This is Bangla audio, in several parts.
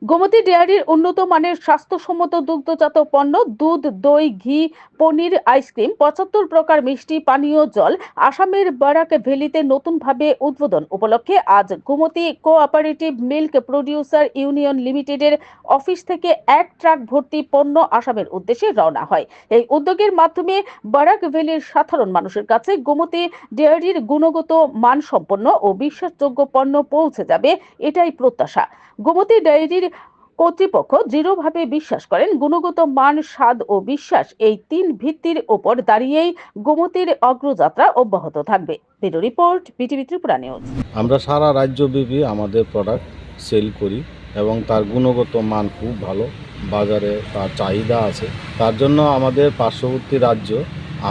গোমতী ডেয়ারির উন্নত মানের স্বাস্থ্যসম্মত দুগ্ধজাত পণ্য দুধ, দই, ঘি, পনির, আইসক্রিম, ৭৫ প্রকার মিষ্টি পানীয় জল আসামের বারাক ভ্যালিতে নতুনভাবে উদ্বোধন উপলক্ষে আজ Gomati cooperative milk producer union লিমিটেডের অফিস থেকে এক ট্রাক ভর্তি পণ্য আসামের উদ্দেশ্যে রওনা হয়। এই উদ্যোগের মাধ্যমে বারাক ভ্যালির সাধারণ মানুষের কাছে গোমতী ডেয়ারির গুণগত মানসম্পন্ন ও বিশ্বাসযোগ্য পণ্য পৌঁছে যাবে, এটাই প্রত্যাশা। গোমতী ডেয়ারির কর্তৃপক্ষ দৃঢ়ভাবে বিশ্বাস করেন গুণগত মান, স্বাদ ও বিশ্বাস এই তিন ভিত্তির ওপর দাঁড়িয়েই গোমতীর অগ্রযাত্রা অব্যাহত থাকবে। Bureau report, BTV Tripura news. আমরা সারা রাজ্যব্যাপী আমাদের প্রোডাক্ট সেল করি এবং তার গুণগত মান খুব ভালো, বাজারে তার চাহিদা আছে। তার জন্য আমাদের পার্শ্ববর্তী রাজ্য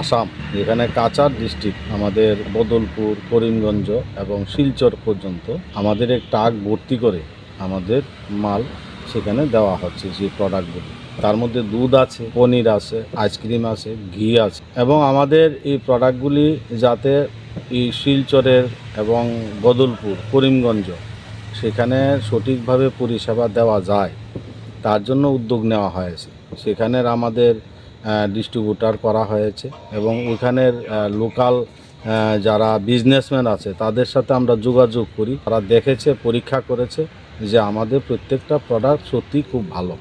আসাম, যেখানে কাছাড় ডিস্ট্রিক্ট, আমাদের বদলপুর, করিমগঞ্জ এবং শিলচর পর্যন্ত আমাদের এক ট্রাক ভর্তি করে আমাদের মাল সেখানে দেওয়া হচ্ছে। যে প্রোডাক্টগুলি, তার মধ্যে দুধ আছে, পনির আছে, আইসক্রিম আছে, ঘি আছে এবং আমাদের এই প্রোডাক্টগুলি যাতে এই শিলচরের এবং বদলপুর, করিমগঞ্জ সেখানে সঠিকভাবে পরিষেবা দেওয়া যায়, তার জন্য উদ্যোগ নেওয়া হয়েছে। সেখানের আমাদের ডিস্ট্রিবিউটার করা হয়েছে এবং ওইখানের লোকাল যারা বিজনেসম্যান আছে তাদের সাথে আমরা যোগাযোগ করি। তারা দেখেছে, পরীক্ষা করেছে যে আমাদের প্রত্যেকটা প্রোডাক্ট সত্যি খুব ভালো।